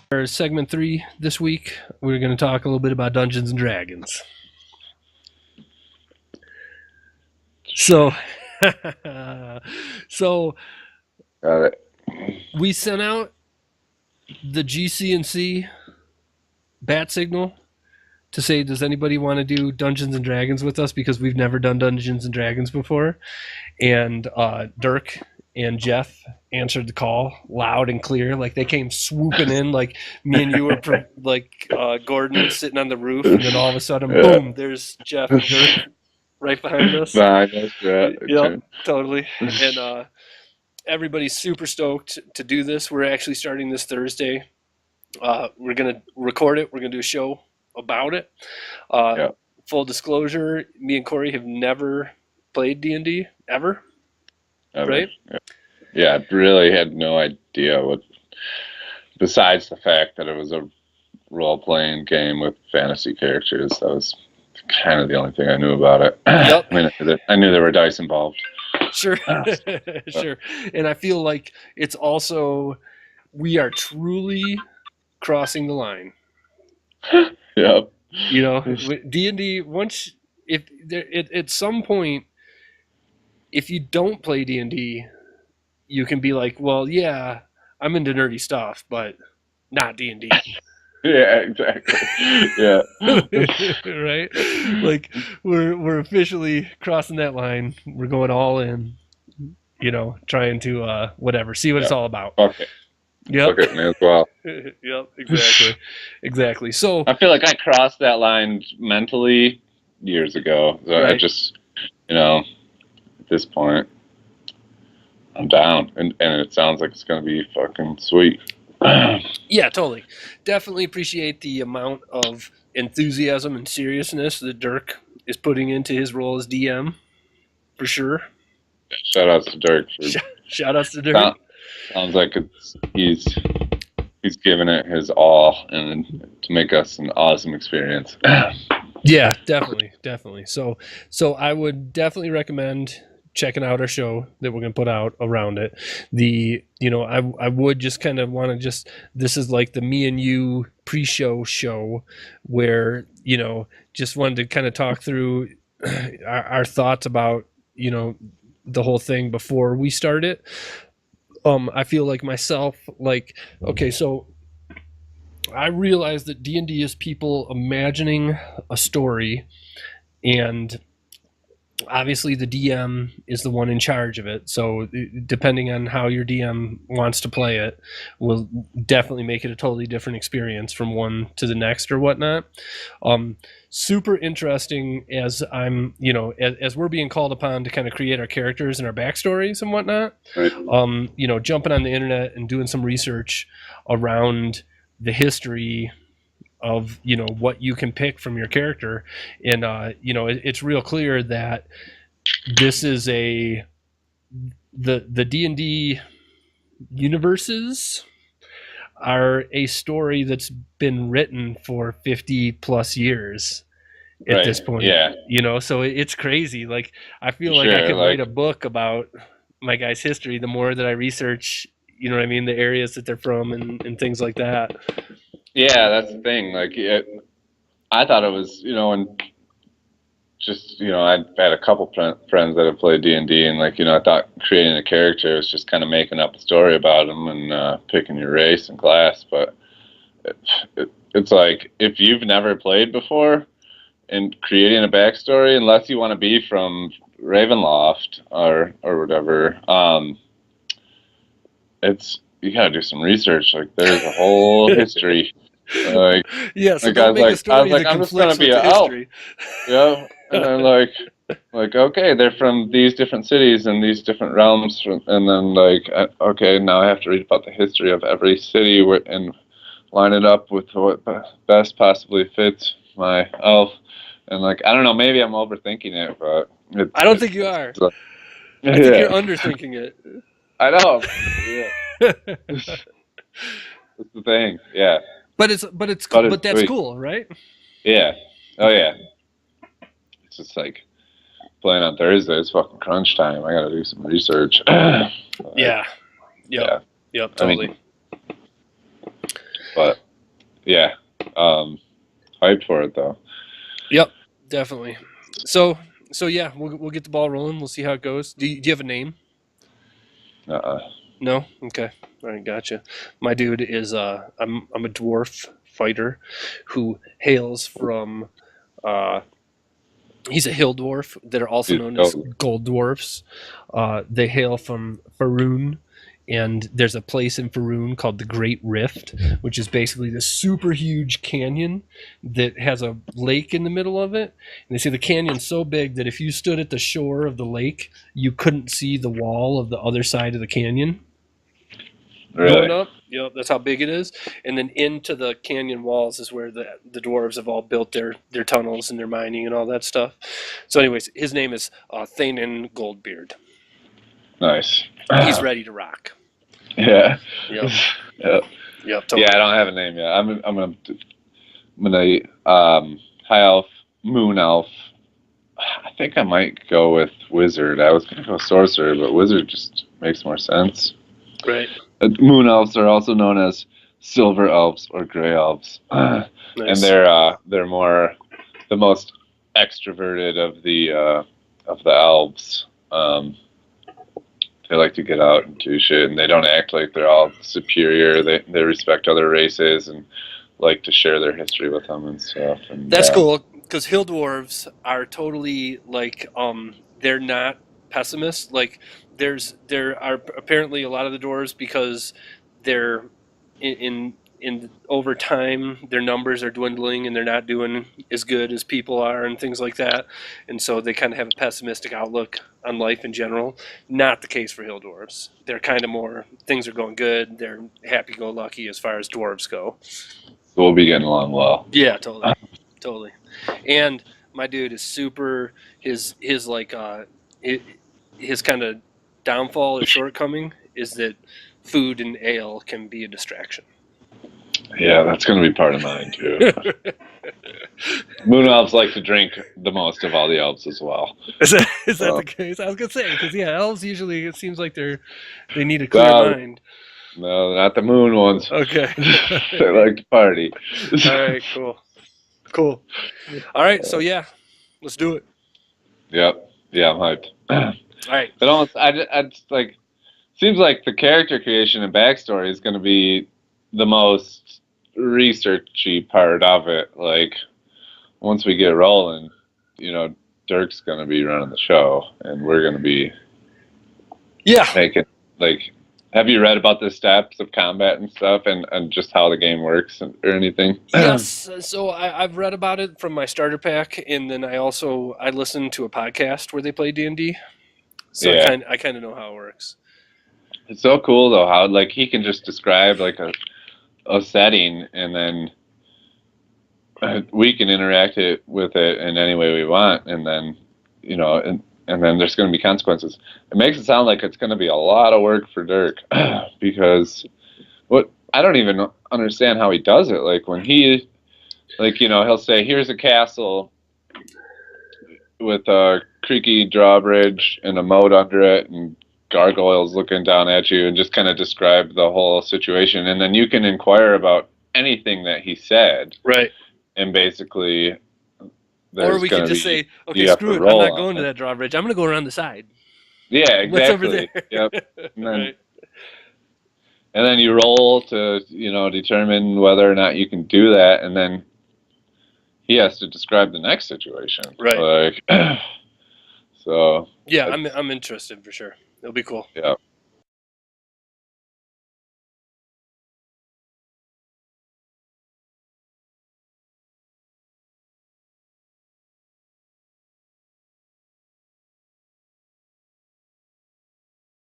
For segment 3 this week, we're going to talk a little bit about Dungeons and Dragons. So, Got it. we sent out the GC&C bat signal to say, does anybody want to do Dungeons and Dragons with us? Because we've never done Dungeons and Dragons before. And Dirk and Jeff answered the call loud and clear. Like, they came swooping in, like me and you were Gordon sitting on the roof, and then all of a sudden, boom, there's Jeff and Dirk right behind us. Yep, totally. And everybody's super stoked to do this. We're actually starting this Thursday. We're going to record it. We're going to do a show about it. Full disclosure, me and Corey have never played D&D ever. Right? Yeah, I really had no idea what, besides the fact that it was a role-playing game with fantasy characters. That was kind of the only thing I knew about it. Yep. I mean, I knew there were dice involved. Sure. Sure. And I feel like it's also, we are truly crossing the line. Yep. You know, D&D, once, at some point, if you don't play D&D, you can be like, well, yeah, I'm into nerdy stuff, but not D&D. Yeah, exactly. Yeah. Right? Like, we're officially crossing that line. We're going all in, you know, trying to, see what it's all about. Okay. Yep. Look at me as well. Yep, exactly. So I feel like I crossed that line mentally years ago. So right. I just, at this point, I'm down, and it sounds like it's gonna be fucking sweet. Yeah, totally. Definitely appreciate the amount of enthusiasm and seriousness that Dirk is putting into his role as DM, for sure. Shout outs to Dirk. Shout outs to Dirk. Sounds like he's giving it his all, and to make us an awesome experience. Yeah, definitely. So I would definitely recommend checking out our show that we're going to put out around it. I would just kind of want to this is like the me and you pre-show where, just wanted to kind of talk through our thoughts about, the whole thing before we start it. I feel like myself, okay, so I realize that D&D is people imagining a story, and obviously the DM is the one in charge of it. So depending on how your DM wants to play it will definitely make it a totally different experience from one to the next or whatnot. Super interesting as I'm, as we're being called upon to kind of create our characters and our backstories and whatnot. Right. Jumping on the internet and doing some research around the history of what you can pick from your character, and it's real clear that this is the D&D universes are a story that's been written for 50 plus years at this point. Yeah. So it's crazy. Like, I feel like I could write a book about my guy's history the more that I research, the areas that they're from and things like that. Yeah, that's the thing. Like, I thought it was, and just, I'd had a couple friends that have played D&D, and I thought creating a character was just kind of making up a story about them and picking your race and class. But it's like, if you've never played before, and creating a backstory, unless you want to be from Ravenloft or whatever, you gotta do some research. Like, there's a whole history. So don't make a story that I'm just gonna be an elf. Yeah, and then okay, they're from these different cities and these different realms, and then okay, now I have to read about the history of every city and line it up with what best possibly fits my elf. And I don't know, maybe I'm overthinking it, but I don't think you are. I think you're underthinking it. I know. Yeah. That's the thing. Yeah. But that's sweet. Cool, right? Yeah. Oh yeah. It's just like playing on Thursday. It's fucking crunch time. I gotta do some research. Yeah. Yep, totally. I mean, but yeah, hyped for it though. Yep, definitely. So yeah, we'll get the ball rolling. We'll see how it goes. Do you have a name? No? Okay. All right, gotcha. My dude is I'm a dwarf fighter who hails from he's a hill dwarf that are also known as gold dwarfs. They hail from Faerun, and there's a place in Faerun called the Great Rift, which is basically this super huge canyon that has a lake in the middle of it. And they say the canyon's so big that if you stood at the shore of the lake, you couldn't see the wall of the other side of the canyon. Really? Going up, yep, that's how big it is. And then into the canyon walls is where the dwarves have all built their tunnels and their mining and all that stuff. So anyways, his name is Thanen Goldbeard. Nice. He's ready to rock. Yeah. Yep. Yep. Totally. Yeah, I don't have a name yet. I'm gonna high elf, moon elf. I think I might go with wizard. I was gonna go sorcerer, but wizard just makes more sense. Right. Moon elves are also known as silver elves or gray elves, nice. And they're more the most extroverted of the elves. They like to get out and do shit, and they don't act like they're all superior. They respect other races and like to share their history with them and stuff. And that's cool, because hill dwarves are totally like they're not pessimists. Like there are apparently a lot of the dwarves, because they're in over time their numbers are dwindling and they're not doing as good as people are and things like that, and so they kind of have a pessimistic outlook on life in general. Not the case for hill dwarves. They're kind of more, things are going good, they're happy-go-lucky as far as dwarves go. So we'll be getting along well. Yeah, totally. And my dude is super, his like his kind of downfall or shortcoming is that food and ale can be a distraction. Yeah, that's going to be part of mine too. Moon elves like to drink the most of all the elves as well. Is that the case? I was going to say, because elves usually, it seems like they need a clear mind. No, not the moon ones. Okay. They like to party. All right, cool. All right, so yeah, let's do it. Yep. Yeah, I'm hyped. All right. But almost, I just like, seems like the character creation and backstory is going to be the most researchy part of it. Like, once we get rolling, Dirk's going to be running the show, and we're going to be making, like, have you read about the steps of combat and stuff and just how the game works or anything? Yes. So I've read about it from my starter pack, and then I listened to a podcast where they play D&D. So yeah. I kind of know how it works. It's so cool, though, how, like, he can just describe, like, a setting, and then we can interact with it in any way we want, and then, and then there's going to be consequences. It makes it sound like it's going to be a lot of work for Dirk, because I don't even understand how he does it. Like, when he, like, he'll say, here's a castle with a creaky drawbridge and a moat under it and gargoyles looking down at you, and just kind of describe the whole situation. And then you can inquire about anything that he said. Right. And basically... Or we could just say, okay, screw it, I'm not going to that drawbridge. I'm going to go around the side. Yeah, exactly. What's over there? Yep. And then, right. And then you roll to, determine whether or not you can do that, and then he has to describe the next situation. Right. Like, so... Yeah, I'm interested for sure. It'll be cool. Yeah.